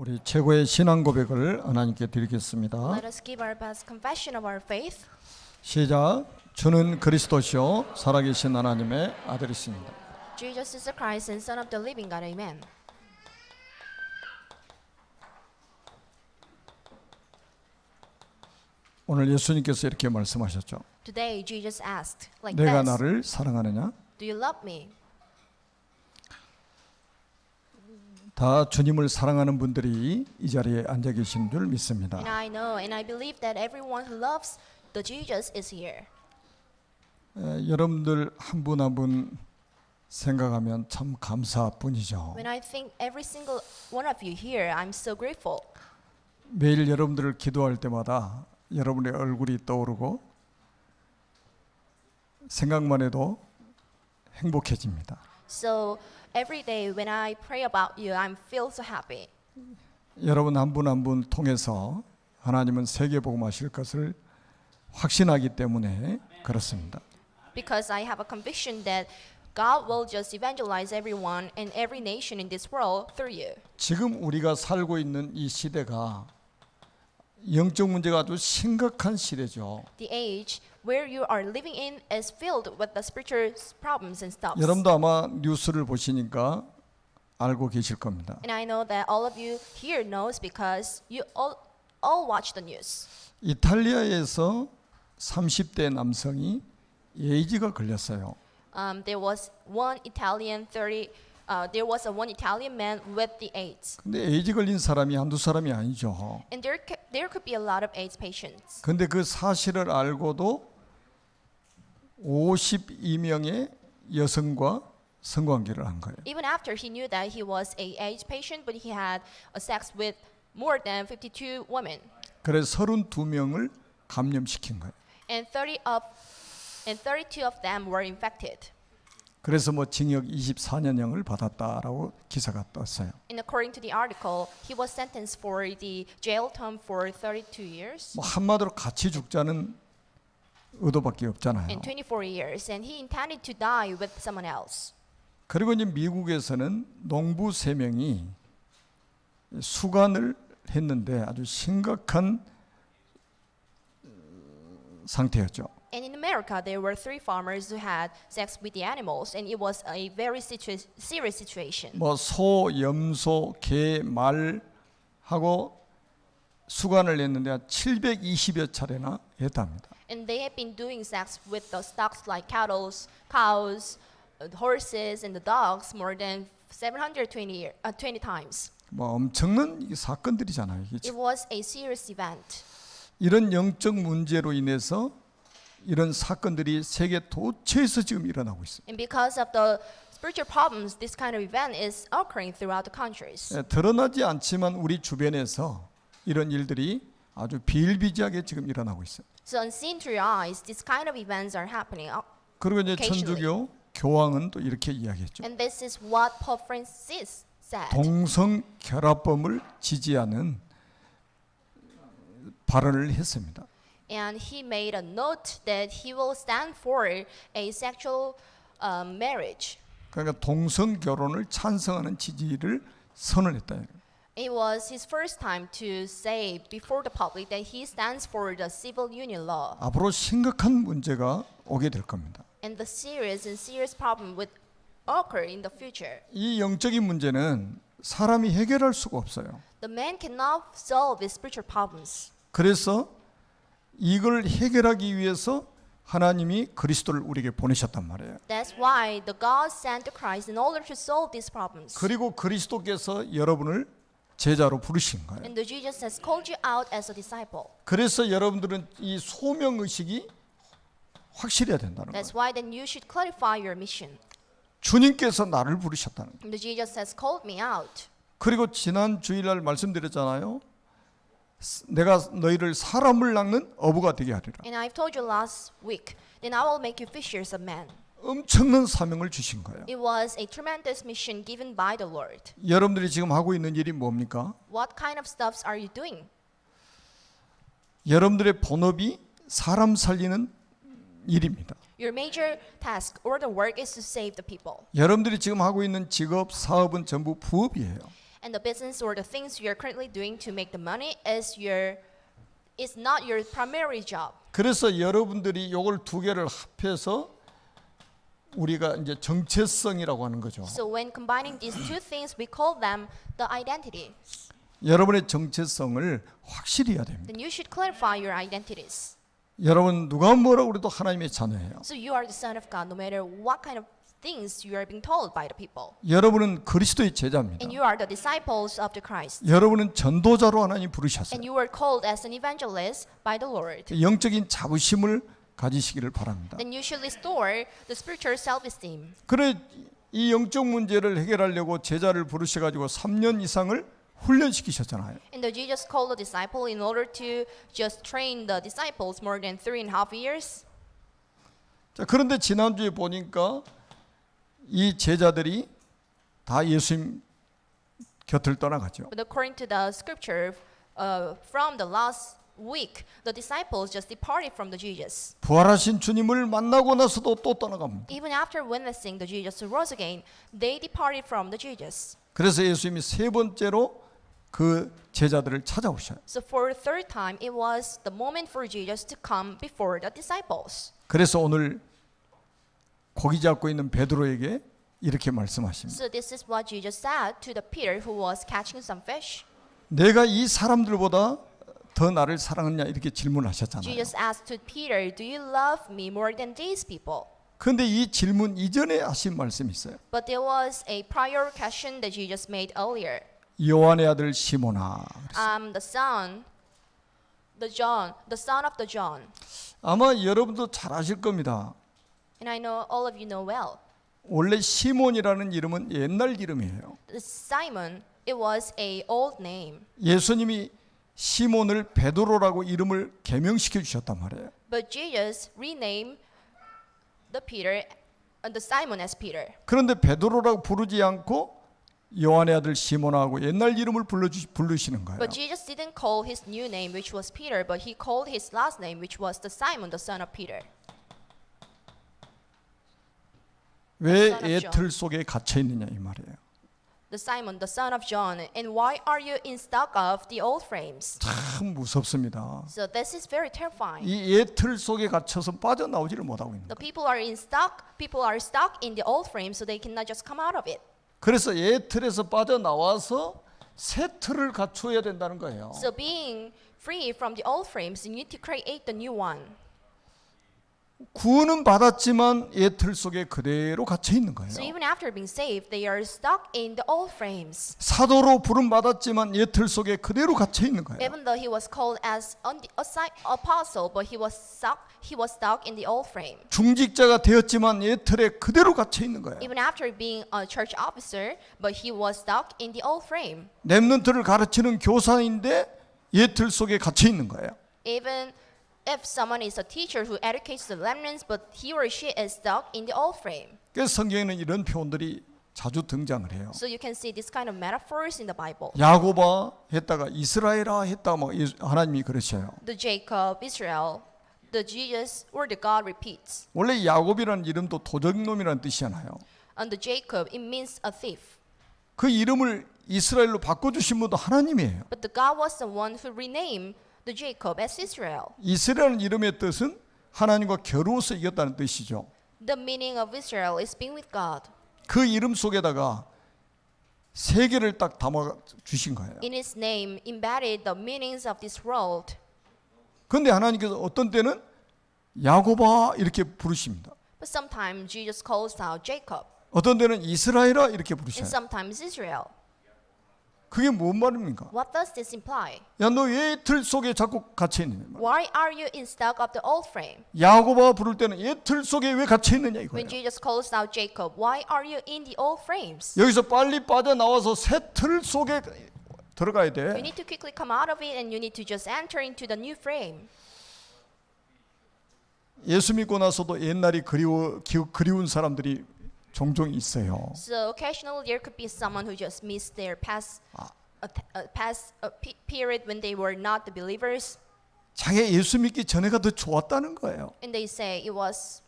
우리 최고의 신앙 고백을 하나님께 드리겠습니다. Let us give our best confession of our faith. 시작. 주는 그리스도시요 살아계신 하나님의 아들이십니다. Jesus is the Christ and Son of the living God. Amen. 오늘 예수님께서 이렇게 말씀하셨죠. Today Jesus asked like 내가 this. 나를 사랑하느냐? Do you love me? 다 주님을 사랑하는 분들이 이 자리에 앉아 계신 줄 믿습니다. And I know and I believe that everyone who loves the Jesus is here. 여러분들 한 분 한 분 생각하면 참 감사뿐이죠. When I think every single one of you here, I'm so grateful. 매일 여러분들을 기도할 때마다 여러분의 얼굴이 떠오르고 생각만 해도 행복해집니다. So every day when I pray about you, I feel so happy. 여러분 한 분 한 분 통해서 하나님은 세계복음하실 것을 확신하기 때문에 그렇습니다. Because I have a conviction that God will just evangelize everyone and every nation in this world through you. 지금 우리가 살고 있는 이 시대가 영적 문제가 아주 심각한 시대죠. The age where you are living in is filled with the spiritual problems and stuff. 여러분도 아마 뉴스를 보시니까 알고 계실 겁니다. And I know that all of you here knows because you all watch the news. 이탈리아에서 30대 남성이 에이즈가 걸렸어요. There was one Italian man with the AIDS. 근데 에이즈 걸린 사람이 한두 사람이 아니죠. And there could be a lot of AIDS patients. 근데 그 사실을 알고도 52명의 여성과 성관계를 한 거예요. Even after he knew that he was a AIDS patient, but he had a sex with more than 52 women. 그래서 32명을 감염시킨 거예요. And 32 of them were infected. 그래서 뭐 징역 24년형을 받았다라고 기사가 떴어요. And according to the article, he was sentenced for the jail term for 32 years 뭐 한마디로 같이 죽자는 의도밖에 없잖아요. and 24 years. And he intended to die with someone else. 그리고 이제 미국에서는 농부 3명이 수간을 했는데 아주 심각한 상태였죠. And in America, there were 3 farmers who had sex with the animals, and it was a very serious situation. 뭐 소, 염소, 개, 말하고 수간을 했는데 720여 차례나 했답니다. And they had been doing sex with the stocks like cattle, cows, horses, and the dogs more than 20 times. 뭐 엄청난 사건들이잖아요. It was a serious event. 이런 영적 문제로 인해서 이런 사건들이 세계 도처에서 지금 일어나고 있습니다. And because of the spiritual problems, this kind of event is occurring throughout the countries. 드러나지 않지만 우리 주변에서 이런 일들이 아주 비일비재하게 지금 일어나고 있어요. So unseen to your eyes, these kind of events are happening. 그리고 이제 천주교 교황은 또 이렇게 이야기했죠. And this is what Pope Francis said. 동성 결합범을 지지하는 발언을 했습니다. And he made a note that he will stand for a sexual marriage. 그러니까 동성 결혼을 찬성하는 지지를 선언했다. It was his first time to say before the public that he stands for the civil union law. 앞으로 심각한 문제가 오게 될 겁니다. And the serious problem would occur in the future. 이 영적인 문제는 사람이 해결할 수가 없어요. The man cannot solve his spiritual problems. 그래서 이걸 해결하기 위해서 하나님이 그리스도를 우리에게 보내셨단 말이에요. That's why the God sent the Christ in order to solve these problems. 그리고 그리스도께서 여러분을 제자로 부르신 거예요. And the Jesus has called you out as a disciple. 그래서 여러분들은 이 소명 의식이 확실해야 된다는 거예요. That's why then you should clarify your mission. 주님께서 나를 부르셨다는 거예요. And the Jesus has called me out. 그리고 지난 주일날 말씀드렸잖아요. 내가 너희를 사람을 낚는 어부가 되게 하리라. And I've told you last week, then I will make you fishers of men. 엄청난 사명을 주신 거예요. It was a tremendous mission given by the Lord. 여러분들이 지금 하고 있는 일이 뭡니까? What kind of stuffs are you doing? 여러분들의 본업이 사람 살리는 일입니다. Your major task or the work is to save the people. 여러분들이 지금 하고 있는 직업, 사업은 전부 부업이에요. And the business or the things you are currently doing to make the money is not your primary job. 그래서 여러분들이 이걸 두 개를 합해서 우리가 이제 정체성이라고 하는 거죠. So when combining these two things, we call them the identity. 여러분의 정체성을 확실히 해야 됩니다. Then you should clarify your identities. 여러분 누가 뭐라고 그래도 하나님의 자녀예요. So you are the son of God, no matter what kind of things you are being told by the people. 여러분은 그리스도의 제자입니다. And you are the disciples of the Christ. 여러분은 전도자로 하나님 부르셨어요. And you were called as an evangelist by the Lord. 영적인 자부심을 가지시기를 바랍니다. Then you should restore the spiritual self-esteem. 그래 이 영적 문제를 해결하려고 제자를 부르셔가지고 3년 이상을 훈련시키셨잖아요. And the Jesus called the disciple in order to just train the disciples more than 3.5 years. 자, 그런데 지난주에 보니까 이 제자들이 다 예수님 곁을 떠나갔죠. But according to the scripture, from the last week, the disciples just departed from the Jesus. 부활하신 주님을 만나고 나서도 또 떠나갑니다. Even after witnessing the Jesus who rose again, they departed from the Jesus. 그래서 예수님이 세 번째로 그 제자들을 찾아오셔요. So for the third time, it was the moment for Jesus to come before the disciples. 그래서 오늘 고기 잡고 있는 베드로에게 이렇게 말씀하십니다. So this is what Jesus said to the Peter who was catching some fish. 내가 이 사람들보다 더 나를 사랑하냐 이렇게 질문하셨잖아요. Jesus asked to Peter, "Do you love me more than these people?" 그런데 이 질문 이전에 하신 말씀이 있어요. But there was a prior question that Jesus made earlier. 요한의 아들 시몬아. The son of the John. 아마 여러분도 잘 아실 겁니다. And I know all of you know well. 원래 시몬이라는 이름은 옛날 이름이에요. Simon, it was a old name. 예수님이 시몬을 베드로라고 이름을 개명시켜 주셨단 말이에요. But Jesus renamed the Simon as Peter. 그런데 베드로라고 부르지 않고 요한의 아들 시몬하고 옛날 이름을 부르시는 거예요. But Jesus didn't call his new name, which was Peter, but he called his last name, which was the Simon, the son of Peter. 왜 son of 애틀 속에 갇혀 있느냐 이 말이에요. The Simon, the son of John. And why are you in stock of the old frames? 참 무섭습니다. So this is very terrifying. 이 애틀 속에 갇혀서 빠져나오지를 못하고 있는 The 거예요. people are stuck in the old frame, so they cannot just come out of it. 그래서 애틀에서 빠져나와서 새 틀을 갖춰야 된다는 거예요. So being free from the old frames, you need to create the new one. 구원은 받았지만 애틀 속에 그대로 갇혀 있는 거예요. So even after being saved, they are stuck in the old frames. 사도로 부름 받았지만 애틀 속에 그대로 갇혀 있는 거예요. Even though he was called as an apostle, but he was stuck in the old frame. 중직자가 되었지만 애틀에 그대로 갇혀 있는 거예요. Even after being a church officer, but he was stuck in the old frame. 렘넌트를 가르치는 교사인데 애틀 속에 갇혀 있는 거예요. Even if someone is a teacher who educates the remnants, but he or she is stuck in the old frame. 그래서 성경에는 이런 표현들이 자주 등장을 해요. So you can see this kind of metaphors in the Bible. 야고바 했다가 이스라엘아 했다가 뭐 하나님이 그러셔요. The Jacob, Israel, the Jesus or the God repeats. 원래 야곱이라는 이름도 도적놈이라는 뜻이잖아요. And the Jacob, it means a thief. 그 이름을 이스라엘로 바꿔주신 분도 하나님이에요. But the God was the one who renamed the Jacob as Israel. 이스라엘은 이름의 뜻은 하나님과 겨루어서 이겼다는 뜻이죠. The meaning of Israel is being with God. 그 이름 속에다가 세 개를 딱 담아 주신 거예요. In His name, embedded the meanings of this world. 그런데 하나님께서 어떤 때는 야고바 이렇게 부르십니다. But sometimes Jesus calls out Jacob, 어떤 때는 이스라엘아 이렇게 and 부르셔요. sometimes Israel. 그게 뭔 말입니까? What does this imply? 야, 너 왜 틀 속에 자꾸 갇혀 있느냐? Why are you in stock of the old frame? 야고바 부를 때는 얘 틀 속에 왜 갇혀 있느냐 이거예요. When Jesus calls out Jacob, why are you in the old frames? 여기서 빨리 빠져나와서 새 틀 속에 들어가야 You 돼. need to quickly come out of it, and you need to just enter into the new frame. 예수 믿고 나서도 옛날이 그리운 사람들이 종종 있어요. So occasionally there could be someone who just missed their past period when they were not the believers, 자기 예수 믿기 전에가 더 좋았다는 거예요. and they say it was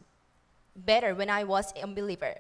better when I was a unbeliever.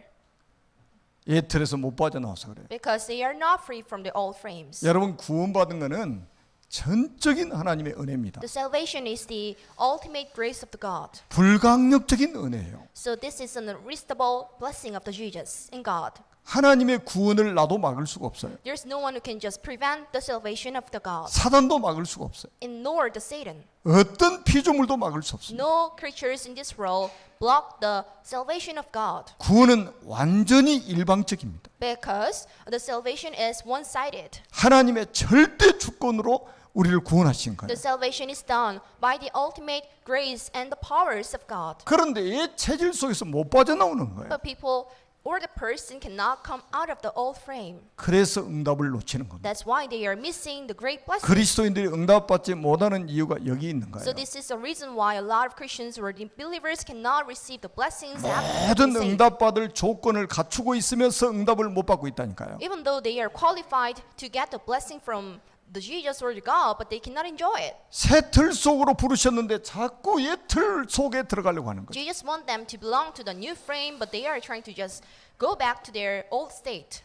예틀에서 못 빠져나와서 그래요. Because they are not free from the old frames. 여러분 구원받은 것은 전적인 하나님의 은혜입니다. The salvation is the ultimate grace of the God. 불강력적인 은혜예요. So this is an irresistible blessing of the Jesus in God. 하나님의 구원을 나도 막을 수가 없어요. There's no one who can just prevent the salvation of the God. 사단도 막을 수가 없어요. And nor the Satan. 어떤 피조물도 막을 수 없습니다. No creatures in this world block the salvation of God. 구원은 완전히 일방적입니다. Because the salvation is one-sided. 하나님의 절대 주권으로 우리를 구원하신 거예요. The salvation is done by the ultimate grace and the powers of God. 그런데 이 체질 속에서 못 빠져나오는 거예요. But people or the person cannot come out of the old frame. 그래서 응답을 놓치는 겁니다. That's why they are missing the great blessing. 그리스도인들이 응답받지 못하는 이유가 여기 있는 거예요. So this is the reason why a lot of Christians or the believers cannot receive the blessings after 모든 being saved. 응답받을 조건을 갖추고 있으면서 응답을 못 받고 있다니까요. Even though they are qualified to get the blessing from the Jesus or the God, but they cannot enjoy it. 새 틀 속으로 부르셨는데 자꾸 옛 틀 속에 들어가려고 하는 거죠. Jesus want them to belong to the new frame, but they are trying to just go back to their old state.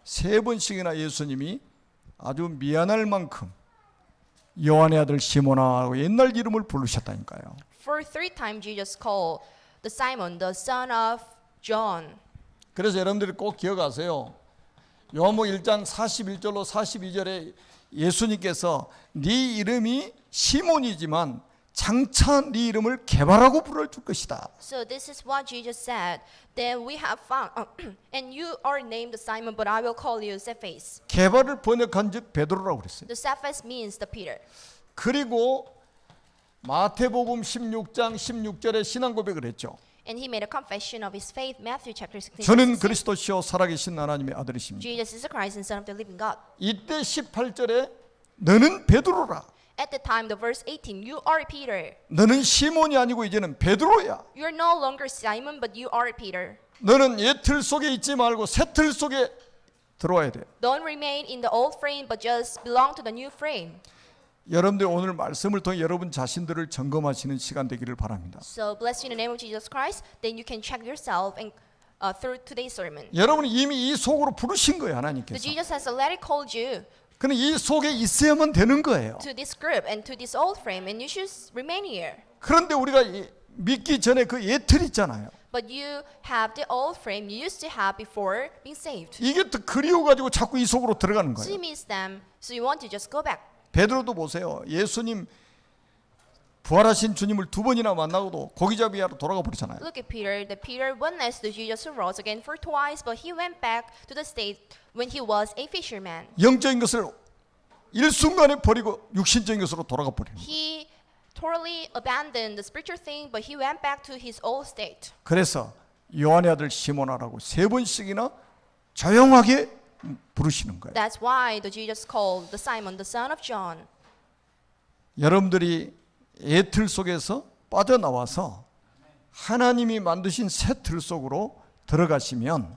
세 번씩이나 예수님이 아주 미안할 만큼 요한의 아들 시몬아 옛날 이름을 부르셨다니까요. For 3 times Jesus called the Simon, the son of John. 그래서 여러분들이 꼭 기억하세요. 요한복음 1장 41절로 42절에 예수님께서 네 이름이 시몬이지만 장차 네 이름을 개발하고 불러줄 것이다. So this is what Jesus said. Then we have found, and you are named Simon, but I will call you Cephas. 개발을 번역한즉 베드로라고 그랬어요. The Cephas means the Peter. 그리고 마태복음 16장 16절에 신앙 고백을 했죠. And he made a confession of his faith. Matthew chapter 16. 저는 그리스도시요 살아계신 하나님의 아들이십니다. Jesus is the Christ and Son of the living God. 이때 18절에 너는 베드로라. At the time, the verse 18, you are Peter. 너는 시몬이 아니고 이제는 베드로야. You are no longer Simon, but you are Peter. 너는 옛 틀 속에 있지 말고 새 틀 속에 들어와야 돼. Don't remain in the old frame, but just belong to the new frame. 여러분들 오늘 말씀을 통해 여러분 자신들을 점검하시는 시간 되기를 바랍니다. So bless you in the name of Jesus Christ. Then you can check yourself and through today's sermon. 여러분이 이미 이 속으로 부르신 거예요, So 하나님께서. Jesus has already called you 근데 이 속에 있어야만 되는 거예요. to this group and to this old frame, and you should remain here. 그런데 우리가 믿기 전에 그 옛 틀 있잖아요. But you have the old frame you used to have before being saved. 이게 더 그리워가지고 자꾸 이 속으로 들어가는 So 거예요. you miss them, so you want to just go back. 베드로도 보세요. 예수님 부활하신 주님을 2번이나 만나고도 고기잡이하러 돌아가 버리잖아요. Look at Peter. The Peter witnessed the Jesus who rose again for twice, but he went back to the state when he was a fisherman. 영적인 것을 일순간에 버리고 육신적인 것으로 돌아가 버리는 거예요. He totally abandoned the spiritual thing, but he went back to his old state. 그래서 요한의 아들 시몬아라고 3번씩이나 조용하게 부르시는 거예요. That's why the Jesus called the Simon, the son of John. 여러분들이 옛 틀 속에서 빠져나와서 하나님이 만드신 새 틀 속으로 들어가시면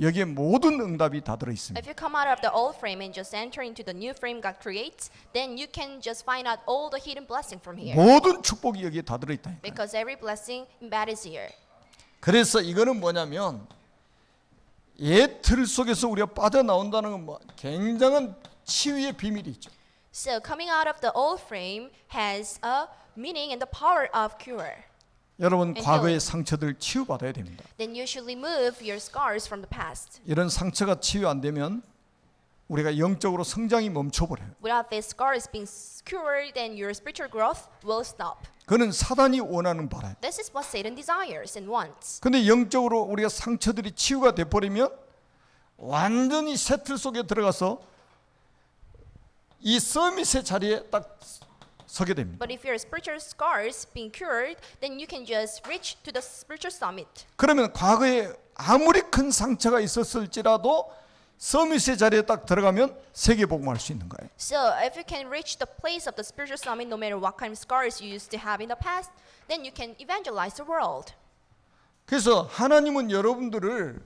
여기에 모든 응답이 다 들어 있습니다. If you come out of the old frame and just enter into the new frame God creates, then you can just find out all the hidden blessing from here. 모든 축복이 여기에 다 들어 있다니까요. Because every blessing embedded is here. 그래서 이거는 뭐냐면 옛 틀 속에서 우리가 빠져나온다는 건 뭐 굉장한 치유의 비밀이 있죠. So coming out of the old frame has a meaning and the power of cure. 여러분 And 과거의 상처들 치유받아야 됩니다. Then you should remove your scars from the past. 이런 상처가 치유 안 되면 우리가 영적으로 성장이 멈춰버려요. Without these scars being cured, then your spiritual growth will stop. 그는 사단이 원하는 바라요. This is what Satan desires and wants. 근데 영적으로 우리가 상처들이 치유가 돼 버리면 완전히 새 틀 속에 들어가서 이 서밋의 자리에 딱 서게 됩니다. But if your spiritual scars being cured, then you can just reach to the spiritual summit. 그러면 과거에 아무리 큰 상처가 있었을지라도 서밋의 자리에 딱 들어가면 세계 복음할 수 있는 거예요. So if you can reach the place of the spiritual summit, no matter what kind of scars you used to have in the past, then you can evangelize the world. 그래서 하나님은 여러분들을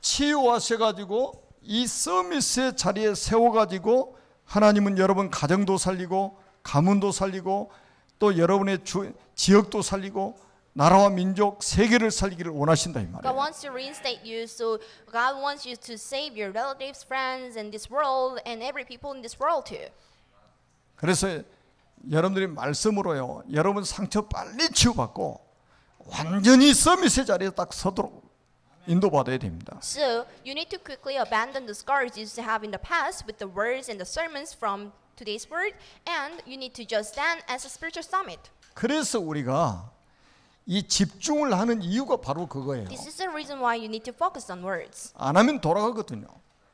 치유하셔가지고 이 서밋의 자리에 세워가지고 하나님은 여러분 가정도 살리고 가문도 살리고 또 여러분의 지역도 살리고 나라와 민족, 세계를 살리기를 원하신다 이 God 말이에요. wants to reinstate you, so God wants you to save your relatives, friends, and this world, and every people in this world too. 그래서 여러분들이 말씀으로요, 여러분 상처 빨리 치유받고 완전히 서밋의 자리에 딱 서도록 인도받아야 됩니다. So you need to quickly abandon the scars you used to have in the past with the words and the sermons from today's word, and you need to just stand as a spiritual summit. 그래서 우리가 이 집중을 하는 이유가 바로 그거예요. This is the reason why you need to focus on words. 안 하면 돌아가거든요.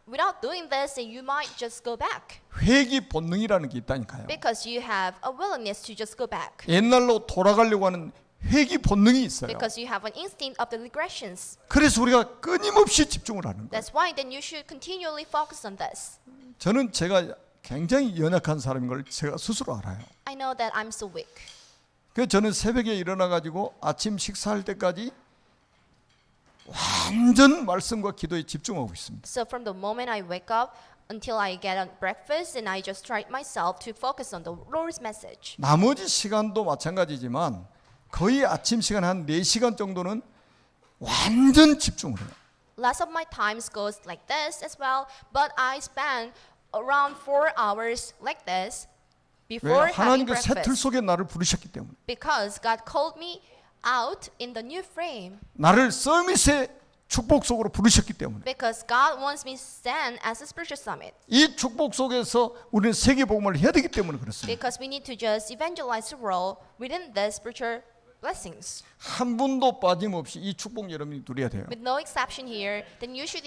Without doing this, then you might just go back 회귀 본능이라는 게 있다니까요. because you have a willingness to just go back. 옛날로 돌아가려고 하는 회귀 본능이 있어요. Because you have an instinct of the regressions. 그래서 우리가 끊임없이 집중을 하는 거예요. That's why then you should continually focus on this. 저는 제가 굉장히 연약한 사람인 걸 제가 스스로 알아요. I know that I'm so weak. 그래서 저는 새벽에 일어나 가지고 아침 식사할 때까지 완전 말씀과 기도에 집중하고 있습니다. So from the moment I wake up until I get on breakfast, and I just try myself to focus on the Lord's message. 나머지 시간도 마찬가지지만 거의 아침 시간 한 4시간 정도는 완전 집중을 해요. Less of my times goes like this as well, but I spend around 4 hours like this 왜? before having 하나님께서 새 틀 breakfast. 속에 나를 부르셨기 때문에. Because God called me out in the new frame. 나를 서밋의 축복 속으로 부르셨기 때문에. Because God wants me to stand as a spiritual summit. 이 축복 속에서 우리는 세계복음을 해야 되기 때문에 그렇습니다. Because we need to just evangelize the world within the spiritual blessings. 한 분도 빠짐없이 이 축복 여러분이 누려야 돼요. With no exception here, then you should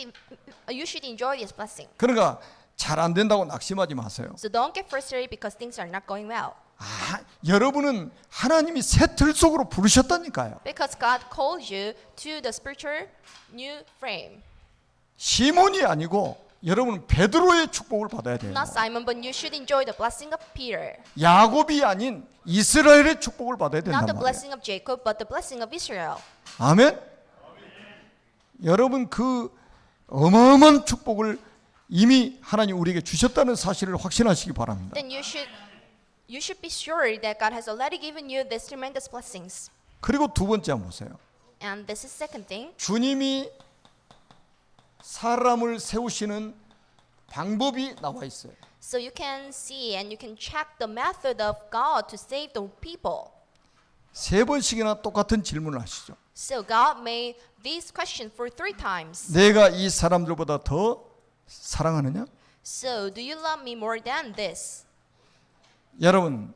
enjoy this blessing. 그러니까 잘 안 된다고 낙심하지 마세요. So don't get frustrated because things are not going well. 여러분은 하나님이 새 틀 속으로 부르셨다니까요. Because God called you to the spiritual new frame. 시몬이 아니고 여러분은 베드로의 축복을 받아야 돼요. Not Simon, but you should enjoy the blessing of Peter. 야곱이 아닌 이스라엘의 축복을 받아야 Not 된단 the 말이에요. blessing of Jacob, but the blessing of Israel. 아멘. 여러분 그 어마어마한 축복을 이미 하나님 우리에게 주셨다는 사실을 확신하시기 바랍니다. Then you should be sure that God has already given you these tremendous blessings. 그리고 두 번째 한번 보세요. And this is second thing. 주님이 사람을 세우시는 방법이 나와 있어요. So you can see and you can check the method of God to save the people. 세 번씩이나 똑같은 질문을 하시죠. So God made this question for 3 times. 내가 이 사람들보다 더 사랑하느냐? So do you love me more than this? 여러분,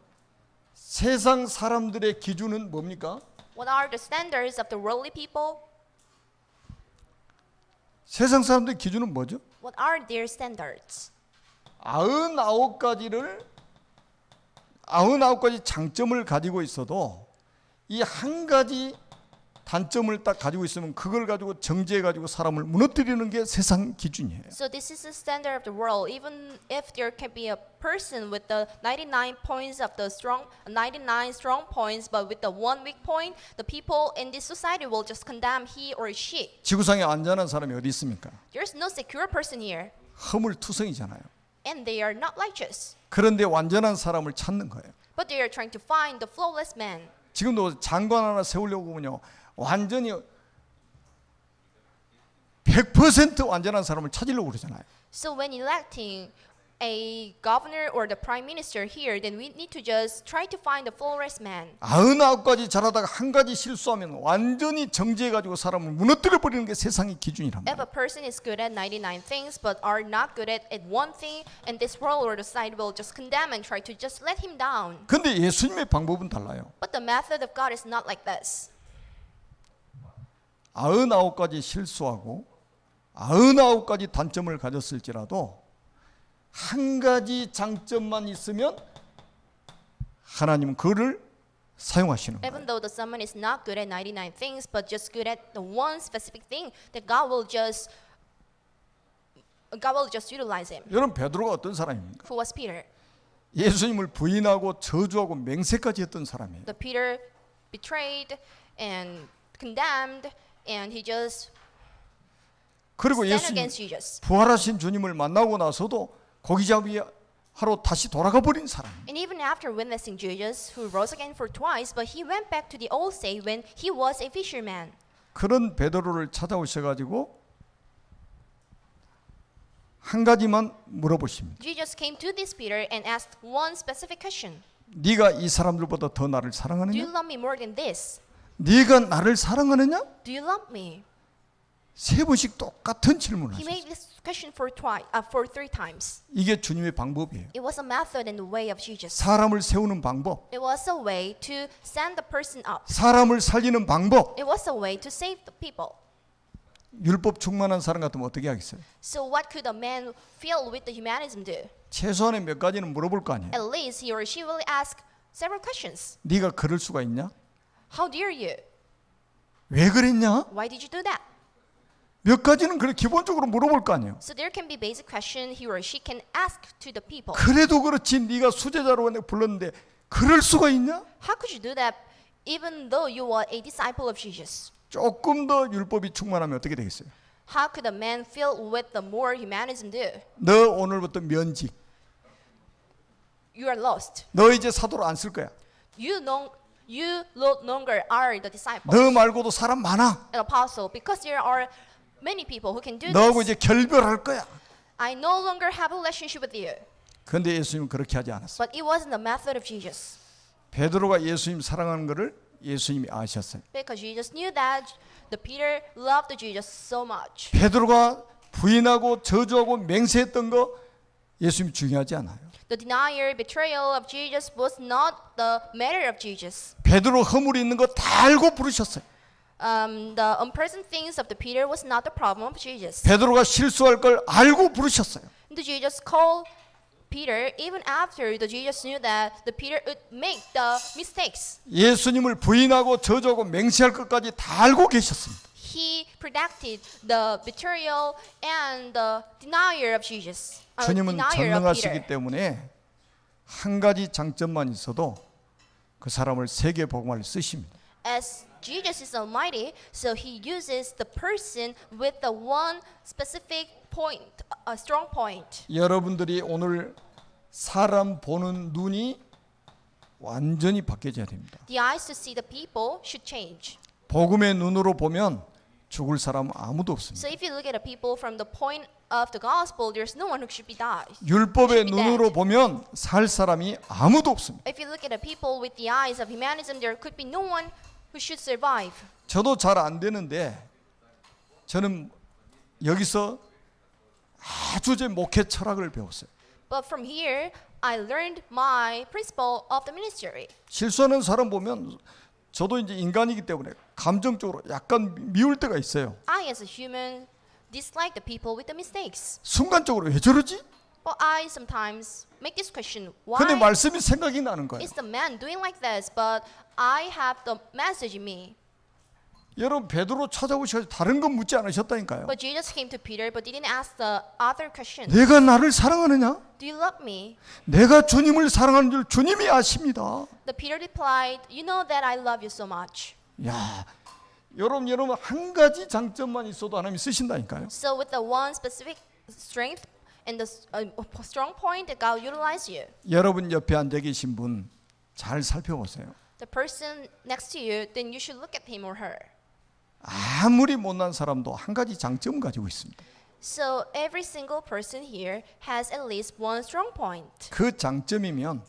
세상 사람들의 기준은 뭡니까? What are the standards of the worldly people? 세상 사람들의 기준은 뭐죠? What are their standards? 99가지 장점을 가지고 있어도 이 한 가지 단점을 딱 가지고 있으면 그걸 가지고 정죄해 가지고 사람을 무너뜨리는 게 세상 기준이에요. So this is the standard of the world. Even if there can be a person with the 99 points of the 99 strong points, but with the one weak point, the people in this society will just condemn he or she. 지구상에 안전한 사람이 어디 있습니까? There's no secure person here, 허물투성이잖아요. and they are not righteous. 그런데 완전한 사람을 찾는 거예요. But they are trying to find the flawless man. 지금도 장관 하나 세우려고 보면요, 완전히 100% 완전한 사람을 찾으려고 그러잖아요. So when electing a governor or the prime minister here, then we need to just try to find the flawless man. 99가지 잘하다가 한 가지 실수하면 완전히 정죄해가지고 사람을 무너뜨려 버리는 게 세상의 기준이란 If 말이에요. a person is good at 99 things but are not good at one thing, and this world or the society will just condemn and try to just let him down. 근데 예수님의 방법은 달라요. But the method of God is not like this. 99가지 실수하고 99가지 단점을 가졌을지라도 한 가지 장점만 있으면 하나님은 그를 사용하시는 거예요. Even though the someone is not good at 99 things but just good at the one specific thing, that God will just utilize him. 여러분 베드로가 어떤 사람입니까? Who was Peter? 예수님을 부인하고 저주하고 맹세까지 했던 사람이에요. The Peter betrayed and condemned, and he just 그리고 stand 예수님 against Jesus. 부활하신 주님을 만나고 나서도 고기잡이 하러 다시 돌아가 버린 사람. And even after witnessing Jesus, who rose again for twice, but he went back to the old state when he was a fisherman. 그런 베드로를 찾아오셔가지고 한 가지만 물어보십니다. Jesus came to this Peter and asked one specific question. 네가 이 사람들보다 더 나를 Do you 사랑하느냐? love me more than this? 네가 나를 사랑하느냐? Do you love me? 세 번씩 똑같은 질문을 He 하셨어요. made this question for three times. 이게 주님의 방법이에요. It was a method and the way of Jesus. 사람을 세우는 방법, It was a way to stand the person up. 사람을 살리는 방법. It was a way to save the people. 율법 충만한 사람 같으면 어떻게 하겠어요? So what could a man filled with the humanism do? 최소한의 몇 가지는 물어볼 거 아니에요. At least he or she will ask several questions. 네가 그럴 수가 있냐? How dare you? 왜 그랬냐? Why did you do that? 몇 가지는 그래 기본적으로 물어볼 거 아니에요. So there can be basic question he or she can ask to the people. 그래도 그렇지 네가 수제자로 내가 불렀는데 그럴 수가 있냐? How could you do that even though you are a disciple of Jesus? 조금 더 율법이 충만하면 어떻게 되겠어요? How could a man filled with the more humanism do? 너 오늘부터 면직. You are lost. 너 이제 사도로 안 쓸 거야. You no longer are the disciple, 너 말고도 사람 많아. an apostle, because there are many people who can do 너하고 this. 이제 결별할 거야. I no longer have a relationship with you. 그런데 예수님은 그렇게 하지 않았어. But it wasn't the method of Jesus. 베드로가 예수님 사랑하는 것을 예수님이 아셨어요. Because Jesus knew that the Peter loved Jesus so much. 베드로가 부인하고 저주하고 맹세했던 거 예수님이 중요하지 않아요. The denial, betrayal of Jesus was not the matter of Jesus. 베드로 허물이 있는 거 다 알고 부르셨어요. The unpleasant things of the Peter was not the problem of Jesus. 베드로가 실수할 걸 알고 부르셨어요. The Jesus called Peter even after the Jesus knew that the Peter would make the mistakes. 예수님을 부인하고 저주하고 맹세할 것까지 다 알고 계셨습니다. He predicted the betrayal and the denial of Jesus. 주님은 Denial of 전능하시기 Peter. 때문에 한 가지 장점만 있어도 그 사람을 세계 복음을 쓰십니다. As Jesus is almighty, so he uses the person with the one specific point, a strong point. 여러분들이 오늘 사람 보는 눈이 완전히 바뀌어져야 됩니다. The eyes to see the people should change. 복음의 눈으로 보면 죽을 사람은 아무도 없습니다. So if you look at the people from the point of the gospel, there's no one who should be died. 율법의 should be 눈으로 dead. 보면 살 사람이 아무도 없습니다. If you look at the people with the eyes of humanism, there could be no one who should survive. 저도 잘 안 되는데 저는 여기서 아주 제 목회 철학을 배웠어요. But from here, I learned my principle of the ministry. 실수하는 사람 보면 저도 이제 인간이기 때문에 감정적으로 약간 미울 때가 있어요. I, as a human, dislike the people with the mistakes. 순간적으로 왜 저러지? But I sometimes make this question: 근데 Why 말씀이 생각이 나는 거예요. is the man doing like this? But I have the message in me. 여러분 베드로 찾아오셔서 다른 건 묻지 않으셨다니까요. But Jesus came to Peter, but didn't ask the other question. 내가 나를 사랑하느냐? Do you love me? 내가 주님을 사랑하는 줄 주님이 아십니다. The Peter replied, You know that I love you so much. 야, 여러분 한 가지 장점만 있어도 하나님이 쓰신다니까요. So with the one specific strength and the strong point that God utilized you, 여러분 옆에 앉아 계신 분 잘 살펴보세요. the person next to you, then you should look at him or her. 아무리 못난 사람도 한 가지 장점을 가지고 있습니다. So every single person here has at least one strong point. 그 장점이면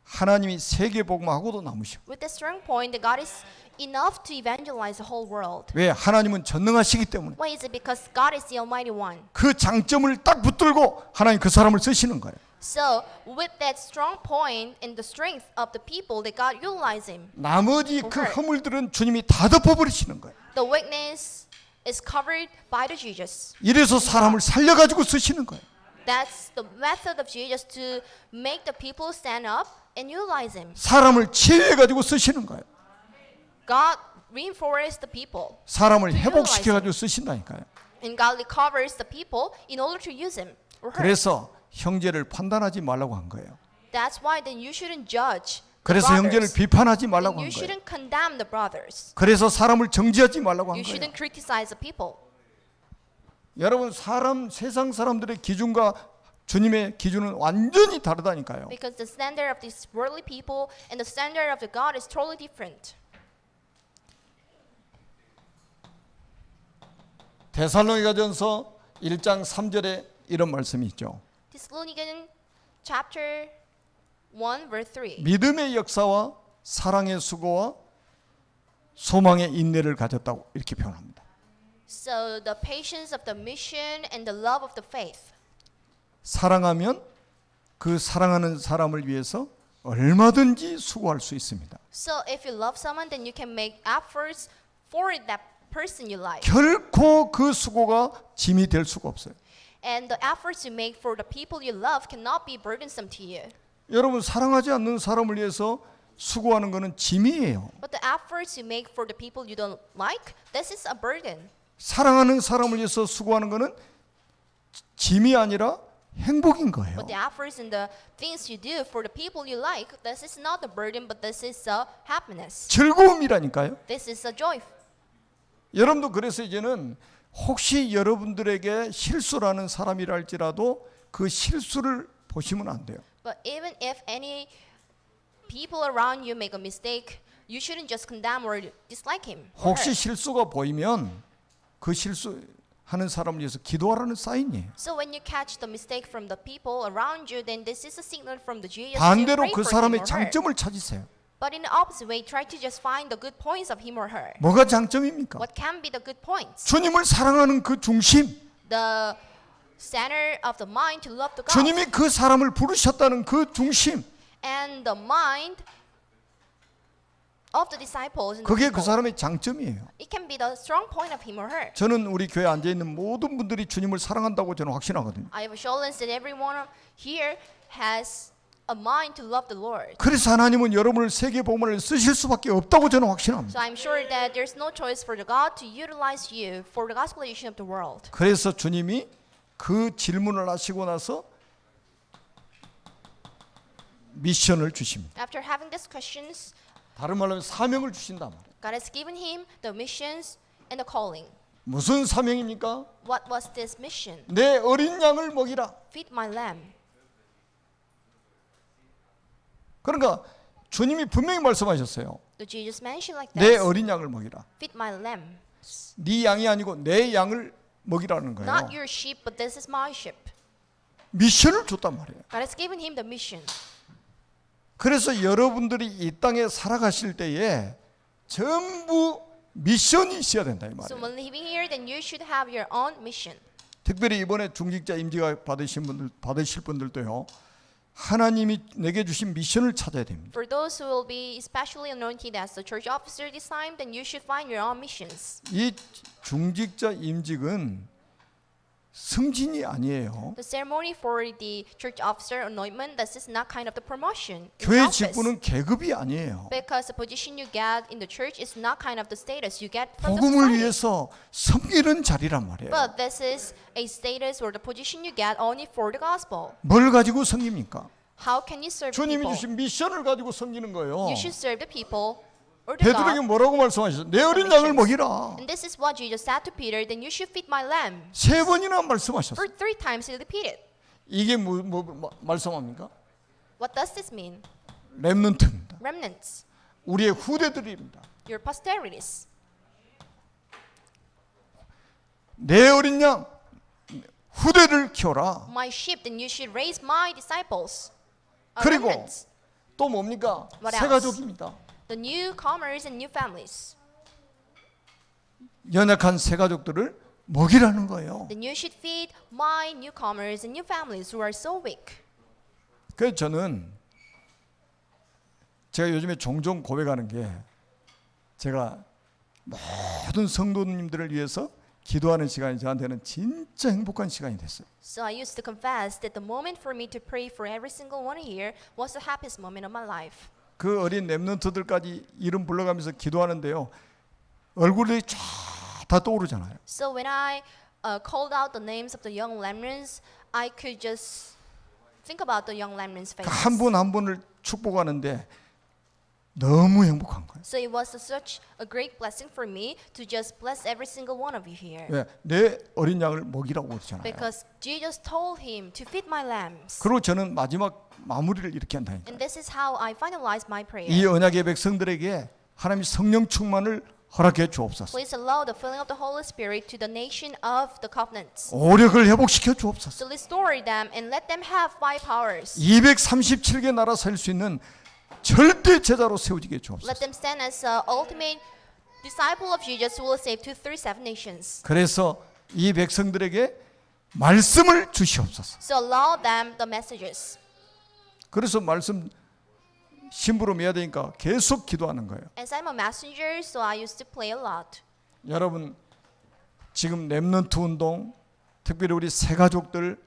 하나님이 세계 복음하고도 남으셔. With the strong point, that God is enough to evangelize the whole world. 왜? 하나님은 전능하시기 때문에. Why is it? Because God is the Almighty One. 그 장점을 딱 붙들고 하나님 그 사람을 쓰시는 거예요. So with that strong point and the strength of the people, that God utilize him. 나머지 그 허물들은 주님이 다 덮어버리시는 거예요. The weakness is covered by the Jesus. 이래서 사람을 살려가지고 쓰시는 거예요. That's the method of Jesus to make the people stand up and utilize him. 사람을 치유해가지고 쓰시는 거예요. God reinforces the people, 사람을 회복시켜가지고 쓰신다니까요. and God recovers the people in order to use him or her. 그래서 형제를 판단하지 말라고 한 거예요. That's why then you shouldn't judge the 그래서 형제를 brothers. 비판하지 Then 말라고 you 한 거예요. shouldn't condemn the brothers. 그래서 사람을 정죄하지 말라고 한 You 거예요. shouldn't criticize the people. 여러분 세상 사람들의 기준과 주님의 기준은 완전히 다르다니까요. Because the standard of these worldly people and the standard of the God is totally different. 데살로니가전서 1장 3절에 이런 말씀이 있죠. Thessalonians chapter 1 verse 3. 믿음의 역사와 사랑의 수고와 소망의 인내를 가졌다고 이렇게 표현합니다. So the patience of the mission and the love of the faith. 사랑하면 그 사랑하는 사람을 위해서 얼마든지 수고할 수 있습니다. So if you love someone, then you can make efforts for that person you like. 결코 그 수고가 짐이 될 수가 없어요. And the efforts you make for the people you love cannot be burdensome to you. 여러분 사랑하지 않는 사람을 위해서 수고하는 것은 짐이에요. But the efforts you make for the people you don't like, this is a burden. 사랑하는 사람을 위해서 수고하는 것은 짐이 아니라 행복인 거예요. But the efforts and the things you do for the people you like, this is not a burden, but this is a happiness. 즐거움이라니까요. This is a joy. 여러분도 그래서 이제는 혹시 여러분들에게 실수라는 사람이라 할지라도 그 실수를 보시면 안 돼요. But even if any people around you make a mistake, you shouldn't just condemn or dislike him. or 혹시 her. 실수가 보이면 그 실수하는 사람을 위해서 기도하라는 사인이에요. So when you catch the mistake from the people around you, then this is a signal from the Jesus to 반대로 pray 그 for him 사람의 or her. 장점을 찾으세요. But in the opposite way, try to just find the good points of him or her. 뭐가 장점입니까? What can be the good points? 주님을 사랑하는 그 중심, The center of the mind to love the God. 주님이 그 사람을 부르셨다는 그 중심, And the mind of the disciples and the 그게 그 people. 사람의 장점이에요. It can be the strong point of him or her. 저는 우리 교회에 앉아 있는 모든 분들이 주님을 사랑한다고 저는 확신하거든요. I have assurance that everyone here has a mind to love the Lord. 그래서 하나님은 여러분을 세계 복음을 쓰실 수밖에 없다고 저는 확신합니다. So I'm sure that there's no choice for the God to utilize you for the gospelization of the world. 그래서 주님이 그 질문을 하시고 나서 미션을 주십니다. After having these questions, 다른 말로 하면 사명을 주신단 말이에요. God has given him the missions and the calling. 무슨 사명입니까? What was this mission? 내 어린 양을 먹이라. Feed my lamb. 그러니까 주님이 분명히 말씀하셨어요. The Jesus mentioned like 내 this. 어린 양을 먹이라. Feed my lamb. 네 양이 아니고 내 양을 먹이라는 거예요. Not your sheep, but this is my sheep. 미션을 줬단 말이에요. God has given him the mission. 그래서 여러분들이 이 땅에 살아가실 때에 전부 미션이 있어야 된다 이 So 말이에요. when living here, then you should have your own mission. 특별히 이번에 중직자 임직을 받으실 분들도요. 하나님이 내게 주신 미션을 찾아야 됩니다. For those who will be especially anointed as the church officer this time, then you should find your own missions. 이 중직자 임직은 승진이 아니에요. The ceremony for the church officer anointment, this is not kind of the promotion in 교회 office. 직분은 계급이 아니에요. Because the position you get in the church is not kind of the status you get from the 복음을 society. 위해서 섬기는 자리란 말이에요. But this is a status or the position you get only for the gospel. 뭘 가지고 섬깁니까? How can you serve 주님이 people? 주신 미션을 가지고 섬기는 거예요. You should serve the people or the 베드로에게 God. 뭐라고 말씀하셨어요? 내 어린 양을 먹이라. And this is what Jesus said to Peter, then you should feed my lamb. 3번이나 For 말씀하셨어요. 3 times he repeated. 이게 뭐 말씀합니까? What does this mean? 렘넌트입니다. Remnants, 우리의 후대들입니다. your posterities. 내 어린 양 후대를 키워라. My sheep, then you should raise my disciples. 그리고 Remnants, 또 뭡니까? What 새 else? 가족입니다. the newcomers and new families. 연약한 새 가족들을 먹이라는 거예요. Then you should feed my newcomers and new families who are so weak. 그래서 저는 제가 요즘에 종종 고백하는 게 제가 모든 성도님들을 위해서 기도하는 시간이 저한테는 진짜 행복한 시간이 됐어요. So I used to confess that the moment for me to pray for every single one here was the happiest moment of my life. 그 어린 렘넌트들까지 이름 불러가면서 기도하는데요. 얼굴이 쫙 다 떠오르잖아요. So when I called out the names of the young lemons, I could just think about the young lemons' faces. 한 분 한 분을 축복하는데 너무 행복한 거예요. So it was such a great blessing for me to just bless every single one of you here. 왜? 내 어린 양을 먹이라고 그러잖아요. Because Jesus told him to feed my lambs. 그리고 저는 마지막 마무리를 이렇게 한다니까. And this is how I finalize my prayer. 이 언약의 백성들에게 하나님이 성령 충만을 허락해 주옵소서. Please allow the filling of the Holy Spirit to the nation of the covenants. 오력을 회복시켜 주옵소서. To restore them and let them have five powers. 237개 나라 살 수 있는 절대 제자로 세워지게 Let 주옵소서. them stand as an ultimate disciple of Jesus who will save 237 nations. 그래서 이 백성들에게 말씀을 주시옵소서. So allow them the messages. 그래서 말씀 심부름해야 되니까 계속 기도하는 거예요. As I'm a messenger, so I used to play a lot. 여러분 지금 렘넌트 운동, 특별히 우리 새 가족들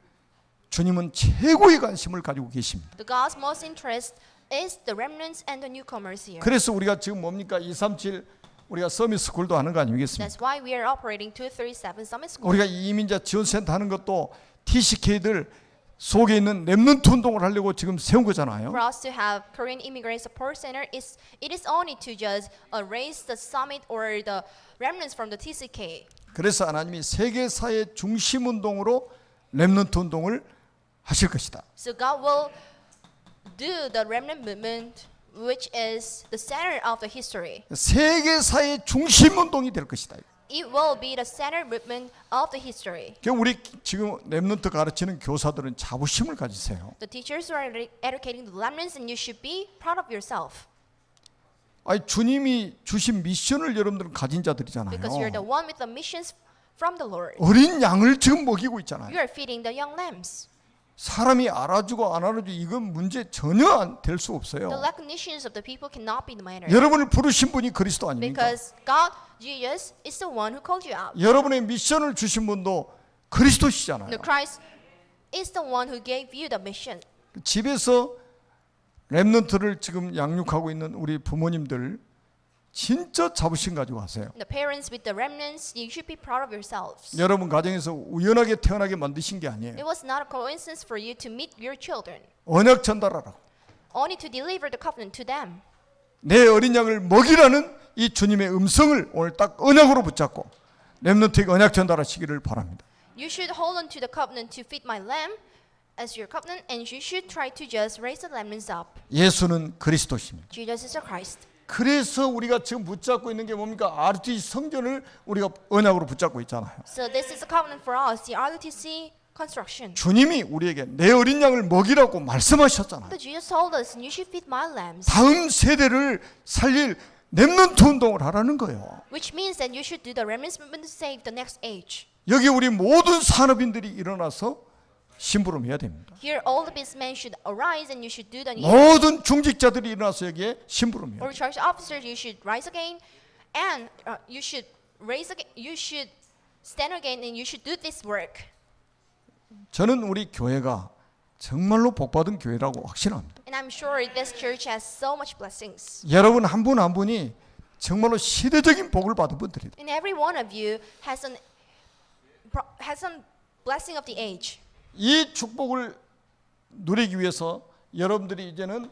주님은 최고의 관심을 가지고 계십니다. The God's most interest is the remnants and the newcomers here. 그래서 우리가 지금 뭡니까 237 우리가 서밋 스쿨도 하는 거 아니겠습니까? That's why we are operating 237 Summit School. 우리가 이민자 지원센터 하는 것도 TCK들 속에 있는 렘넌트 운동을 하려고 지금 세운 거잖아요. For us to have Korean Immigrant Support Center, it is only to just raise the summit or the remnants from the TCK. 그래서 하나님이 세계사의 중심 운동으로 렘넌트 운동을 하실 것이다. So God will do the remnant movement, which is the center of the history. 세계사의 중심 운동이 될 것이다. It will be the center movement of the history. 우리 지금 렘넌트 가르치는 교사들은 자부심을 가지세요. The teachers who are educating the remnants, and you should be proud of yourself. 아니 주님이 주신 미션을 여러분들은 가진 자들이잖아요. Because you're the one with the missions from the Lord. 어린 양을 지금 먹이고 있잖아요. You are feeding the young lambs. 사람이 알아주고 안 알아주고 이건 문제 전혀 될 수 The 없어요. recognitions of the people cannot be the matter. 여러분을 부르신 분이 그리스도 아닙니까? Because God, Jesus, is the one who called you out. 여러분의 미션을 주신 분도 그리스도시잖아요. The Christ is the one who gave you the mission. 집에서 렘넌트를 지금 양육하고 있는 우리 부모님들 진짜 자부심 가지고 하세요. The parents with the remnants, you should be proud of yourselves. 여러분 가정에서 우연하게 태어나게 만드신 게 아니에요. It was not a coincidence for you to meet your children, 언약 전달하라고. only to deliver the covenant to them. 내 어린 양을 먹이라는 이 주님의 음성을 오늘 딱 언약으로 붙잡고 렘넌트에게 언약 전달하시기를 바랍니다. You should hold on to the covenant to feed my lamb as your covenant, and you should try to just raise the remnants up. 예수는 그리스도십니다. Jesus is the Christ. 그래서 우리가 지금 붙잡고 있는 게 뭡니까? RT 성전을 우리가 언약으로 붙잡고 있잖아요. So this is a covenant for us, the RUTC construction. 주님이 우리에게 내 어린 양을 먹이라고 말씀하셨잖아요. But Jesus told us, you should feed my lambs, 다음 세대를 살릴 렘넌트 운동을 하라는 거예요. which means that you should do the remnants movement to save the next age. 여기 우리 모든 산업인들이 일어나서 심부름해야 됩니다. Here, all the businessmen should arise, and you should do the 모든 중직자들이 일어나서 여기에 심부름해야 or 돼요. church officers. You should rise again, and you should raise again. You should stand again, and you should do this work. 저는 우리 교회가 정말로 복받은 교회라고 확신합니다. And I'm sure this church has so much blessings. 여러분 한 분 한 분이 정말로 시대적인 복을 받은 분들이다. And every one of you has some blessing of the age. 이 축복을 누리기 위해서 여러분들이 이제는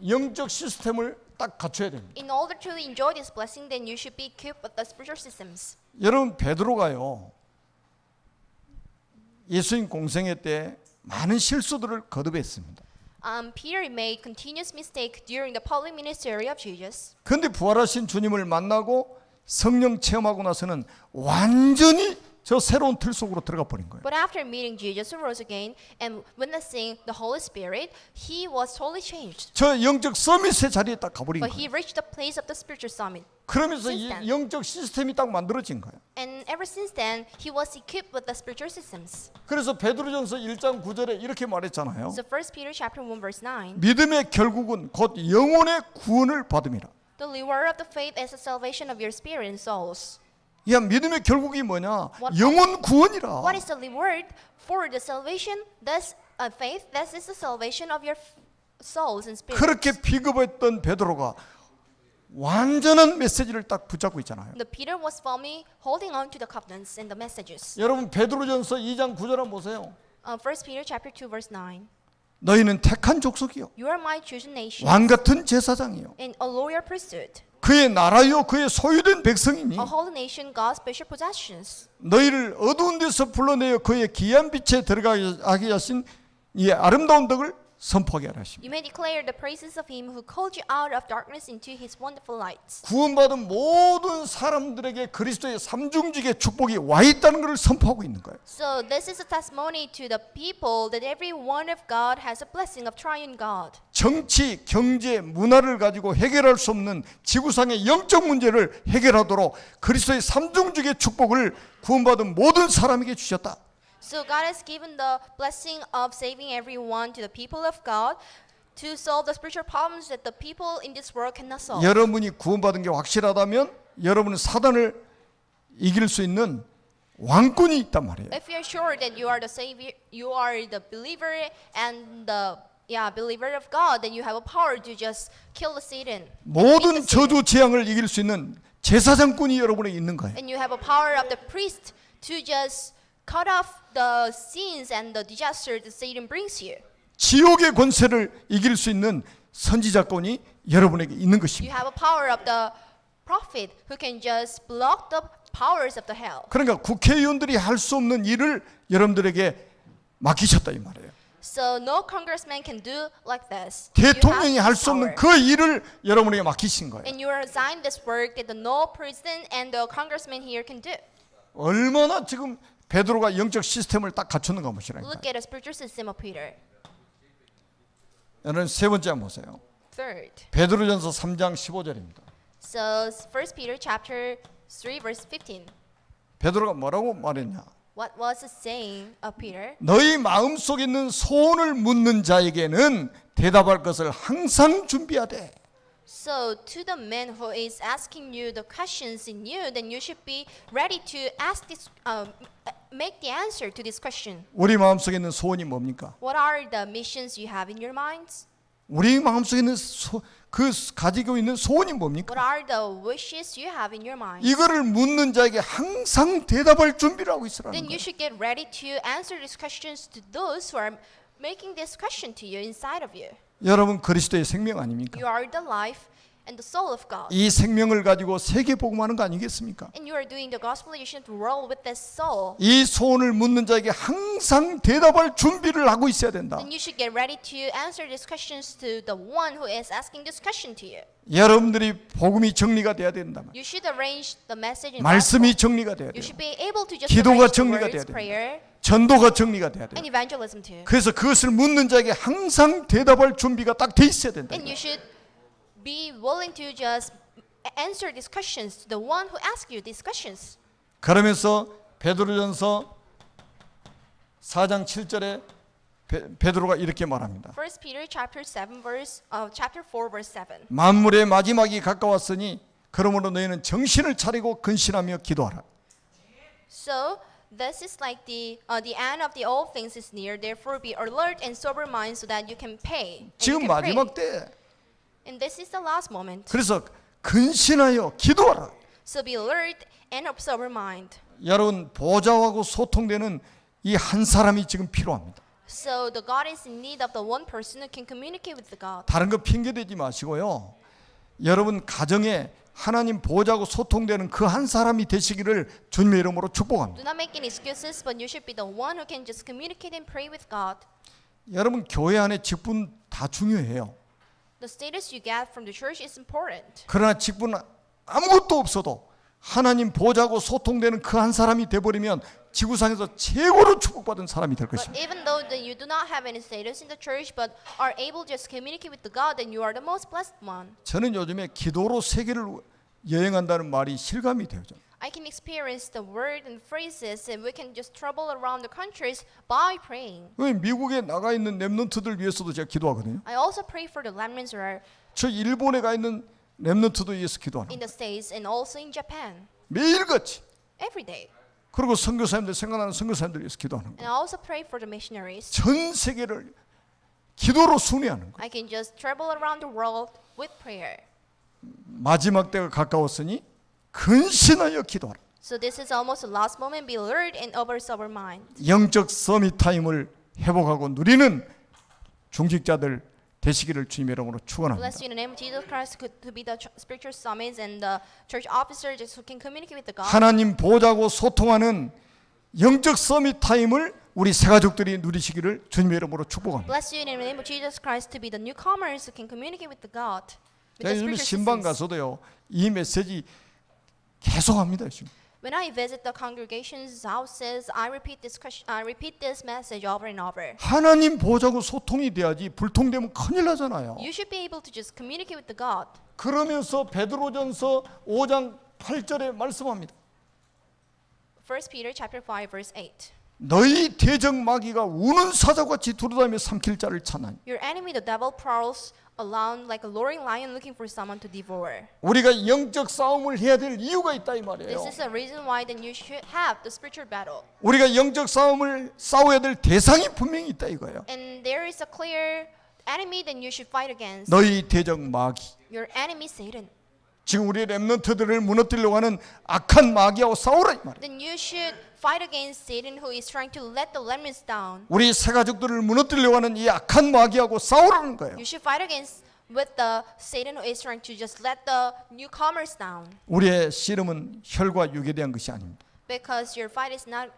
영적 시스템을 딱 갖춰야 됩니다. In order to enjoy this blessing, then you should be equipped with the spiritual systems. 여러분 베드로가요 예수님 공생애 때 많은 실수들을 거듭했습니다. Peter made continuous mistake during the public ministry of Jesus. 그런데 부활하신 주님을 만나고 성령 체험하고 나서는 완전히 저 새로운 틀 속으로 들어가 버린 거예요. But after meeting Jesus who rose again and witnessing the Holy Spirit, he was totally changed. 저 영적 서밋의 자리에 딱 가버린 But he 거예요. reached the place of the spiritual summit. 그러면서 이 Since then. 영적 시스템이 딱 만들어진 거예요. And ever since then, he was equipped with the spiritual systems. 그래서 베드로전서 1장 9절에 이렇게 말했잖아요. So 1 Peter chapter 1 verse 9, 믿음의 결국은 곧 영혼의 구원을 받음이라. the reward of the faith is the salvation of your spirit and souls. 야, 믿음의 결국이 뭐냐? What- 영혼 구원이라. What is the reward for the salvation? That's faith. That is the salvation of your souls and spirits. 그렇게 비겁했던 베드로가 완전한 메시지를 딱 붙잡고 있잖아요. The Peter was firmly holding on to the covenants and the messages. 여러분 베드로전서 2장 9절 한번 보세요. 1 Peter chapter 2 verse 9. 너희는 택한 족속이요 You are my chosen nation 왕 같은 제사장이요 and a loyal priesthood, 그의 나라요 그의 소유된 백성이니 a holy nation, God's special possessions. 너희를 어두운 데서 불러내어 그의 귀한 빛에 들어가게 하신 이 아름다운 덕을 선포하게 하라 하십니다. You may declare the praises of him who called you out of darkness into his wonderful lights. 구원받은 모든 사람들에게 그리스도의 삼중직의 축복이 와 있다는 것을 선포하고 있는 거예요. So this is a testimony to the people that every one of God has a blessing of triune God. 정치, 경제, 문화를 가지고 해결할 수 없는 지구상의 영적 문제를 해결하도록 그리스도의 삼중직의 축복을 구원받은 모든 사람에게 주셨다. So God has given the blessing of saving everyone to the people of God to solve the spiritual problems that the people in this world cannot solve. 여러분이 구원받은 게 확실하다면 여러분은 사단을 이길 수 있는 왕권이 있단 말이에요. If you're sure that you are the savior, you are the believer and the believer of God, then you have a power to just kill the Satan. 모든 저주 재앙을 이길 수 있는 제사장권이 여러분에게 있는 거예요. And you have a power of the priest to just cut off the sins and the disaster that Satan brings you. 지옥의 권세를 이길 수 있는 선지자권이 여러분에게 있는 You 것입니다. have a power of the prophet who can just block the powers of the hell. 그러니까 국회의원들이 할 수 없는 일을 여러분들에게 맡기셨다 이 말이에요. So no congressman can do like this. You have 대통령이 할 this 수 없는 power. 그 일을 여러분에게 맡기신 거예요. And you are assigned this work that the no president and the congressman here can do. 얼마나 지금 베드로가 영적 시스템을 딱 갖췄는가 보시라니까. Look at the spiritual system of Peter. 여러분 세 번째 한번 보세요. Third. 베드로전서 3장 15절입니다. So 1 Peter chapter 3 verse 15. 베드로가 뭐라고 말했냐? What was the saying of Peter? 너희 마음속에 있는 소원을 묻는 자에게는 대답할 것을 항상 준비하되 So to the man who is asking you the questions in you, then you should be ready to ask this, make the answer to this question. 우리 마음속에 있는 소원이 뭡니까? What are the missions you have in your minds? 우리 마음속에 있는 그 가지고 있는 소원이 What 뭡니까? are the wishes you have in your mind? 이거를 묻는 자에게 항상 대답할 준비를 하고 있으라는 Then you 거예요. should get ready to answer these questions to those who are making this question to you inside of you. 여러분 그리스도의 생명 아닙니까? You are the life and the soul of God. 이 생명을 가지고 세계 복음하는 거 아니겠습니까? And you are doing the gospelization to the world with this soul. 이 소원을 묻는 자에게 항상 대답할 준비를 하고 있어야 된다. Then you should get ready to answer these questions to the one who is asking this question to you. 여러분들이 복음이 정리가 돼야 된다. You should arrange the message in 말씀이 gospel. 정리가 돼야 You 돼요. should be able to just 기도가 arrange the 정리가 words, 돼야 돼요. prayer, 전도가 정리가 돼야 돼요. and evangelism too. 그래서 그것을 묻는 자에게 항상 대답할 준비가 딱 돼 있어야 된다. And you should be willing to just answer these questions to the one who asks you these questions. 그러면서 베드로전서 4장 7절에 베드로가 이렇게 말합니다. 1 Peter chapter 7 verse chapter 4 verse 7. 만물의 마지막이 가까웠으니 그러므로 너희는 정신을 차리고 근신하며 기도하라. So this is like the end of the all things is near. Therefore be alert and sober mind so that you can pay. And you 지금 can pray. 마지막 때 And this is the last moment. 그래서 근신하여 기도하라. So be alert and of sober mind. 여러분 보좌하고 소통되는 이 한 사람이 지금 필요합니다. So the God is in need of the one person who can communicate with the God. 다른 거 핑계 대지 마시고요. 여러분 가정에 하나님 보좌하고 소통되는 그 한 사람이 되시기를 주님의 이름으로 축복합니다. Do not make any excuses, but you should be the one who can just communicate and pray with God. 여러분 교회 안에 직분 다 중요해요. The status you get from the church is important. 그러나 직분은 아무것도 없어도 하나님 보좌하고 소통되는 그 한 사람이 돼버리면 지구상에서 최고로 축복받은 사람이 될 But 것입니다. even though that you do not have any status in the church, but are able to just communicate with the God, then you are the most blessed one. 저는 요즘에 기도로 세계를 여행한다는 말이 실감이 돼요. I can experience the word and phrases, and we can just travel around the countries by praying. 왜 미국에 나가 있는 렘넌트들 위해서도 제가 기도하거든요. I also pray for the remnants who are 저 일본에 가 있는 렘넌트도 위해서 기도하는 in 거예요. the States and also in Japan 매일같이. every day. 그리고 선교사님들 생각나는 선교사님들 위해서 기도하는 And 거예요. I also pray for the missionaries. 전 세계를 기도로 순회하는 거예요. I can just travel around the world with prayer. 마지막 때가 가까웠으니 근신하여 기도하라. So this is almost the last moment. Be alert and over sober mind. 영적 서밋 타임을 회복하고 누리는 중직자들 되시기를 주님의 이름으로 축원합니다. Bless you in the name of Jesus Christ to be the spiritual summits and the church officers who can communicate with the God. 하나님 보좌하고 소통하는 영적 서밋 타임을 우리 새가족들이 누리시기를 주님의 이름으로 축복합니다. Bless you in the name of Jesus Christ to be the newcomers who can communicate with the God. With 제가 the 요즘 spiritual 신방 systems. 가서도요 이 메시지 계속합니다. 지금. When I visit the congregations' houses, I repeat this question. I repeat this message over and over. 하나님 보좌하고 소통이 돼야지 불통되면 큰일 나잖아요. You should be able to just communicate with the God. 그러면서 베드로전서 5장 8절에 말씀합니다. 1 Peter chapter 5 verse 8. 너희 대적 마귀가 우는 사자같이 두루다니며 삼킬 자를 찾나니. Your enemy, the devil, prowls around like a roaring lion looking for someone to devour. 우리가 영적 싸움을 해야 될 이유가 있다 이 말이에요. This is the reason why then you should have the spiritual battle. 우리가 영적 싸움을 싸워야 될 대상이 분명히 있다 이거예요. And there is a clear enemy that you should fight against. 너희 대적 마귀. Your enemy Satan. 지금 우리 렘넌트들을 무너뜨리려고 하는 악한 마귀하고 싸우라 이 말이에요. Then you should fight against Satan who is trying to let the lemons down. 우리 새가족들을 무너뜨리려고 하는 이 악한 마귀하고 싸우라는 거예요. You should fight against with the Satan who is trying to just let the newcomers down. 우리의 씨름은 혈과 육에 대한 것이 아닙니다. Because your fight is not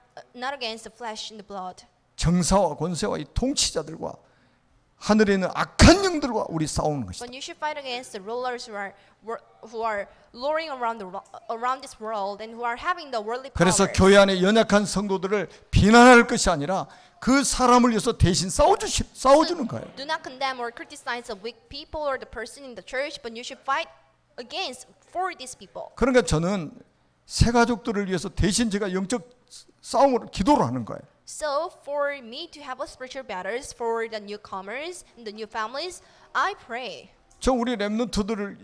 against the flesh and the blood. 정사와 권세와 이 통치자들과 하늘에 있는 악한 영들과 우리 싸우는 것이다. But you should fight against the rulers who are luring around this world and who are having the worldly 그래서 powers. 교회 안에 연약한 성도들을 비난할 것이 아니라 그 사람을 위해서 대신 싸워주는 거예요. Do not condemn or criticize the weak people or the person in the church, but you should fight against for these people. 그러니까 저는 새 가족들을 위해서 대신 제가 영적 싸움을 기도를 하는 거예요. So for me to have a spiritual battles for the newcomers and the new families, I pray. 저 우리 렘넌트들이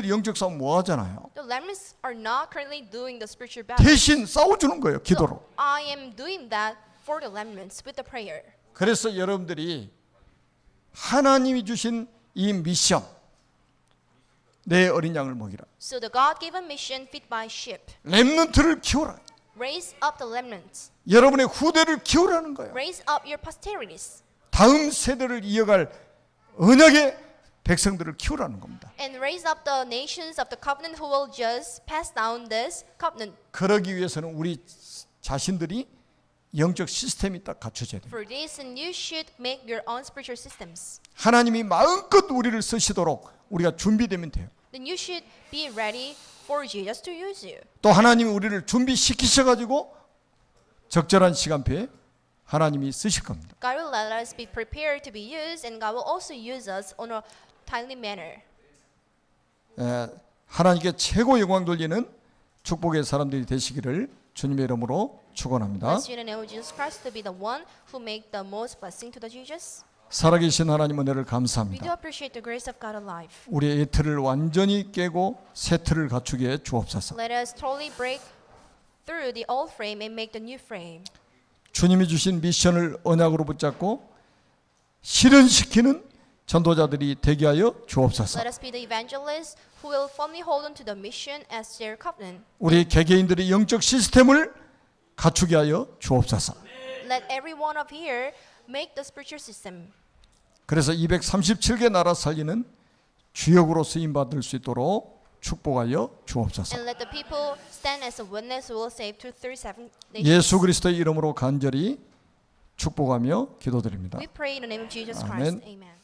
영적 싸움 뭐 하잖아요. The lemons are not currently doing the spiritual battle. 대신 싸워주는 거예요. 기도로. So I am doing that for the lemons with the prayer. 그래서 여러분들이 하나님이 주신 이 미션 내 어린 양을 먹이라. So the God-given mission, feed my sheep. 렘넌트를 키워라. Raise up the remnants. 여러분의 후대를 키우라는 거예요. Raise up your posterities. 다음 세대를 이어갈 언약의 백성들을 키우라는 겁니다. And raise up the nations of the covenant who will just pass down this covenant. 그러기 위해서는 우리 자신들이 영적 시스템이 딱 갖춰져야 됩니다. For this, and you should make your own spiritual systems. 하나님이 마음껏 우리를 쓰시도록 우리가 준비되면 돼요. Then you should be ready for Jesus to use you. 또 하나님이 우리를 준비시키셔가지고 적절한 시간표에 하나님이 쓰실 겁니다. God will let us be prepared to be used, and God will also use us on a timely manner. 하나님께 최고 영광 돌리는 축복의 사람들이 되시기를 주님의 이름으로 축원합니다. Bless you in the name of Jesus Christ to be the one who make the most blessing to the Jesus. 살아계신 하나님 은혜를 We do 감사합니다. appreciate the grace of God alive. 우리의 이 틀을 완전히 깨고 새 틀을 갖추게 해 주옵소서. Let us totally break through the old frame and make the new frame. 주님이 주신 미션을 언약으로 붙잡고 실현시키는 전도자들이 되게 하여 주옵소서. Let us be the evangelists who will firmly hold on to the mission as their covenant. 우리 개개인들의 영적 시스템을 갖추게 하여 주옵소서. Let every one of here make the spiritual system. 그래서 237개 나라 살리는 주역으로 쓰임 받을 수 있도록 축복하여 주옵소서. And let the people stand as a witness who will save to 37 nations. 예수 그리스도의 이름으로 간절히 축복하며 기도드립니다. We pray in the name of Jesus Amen. Christ. Amen.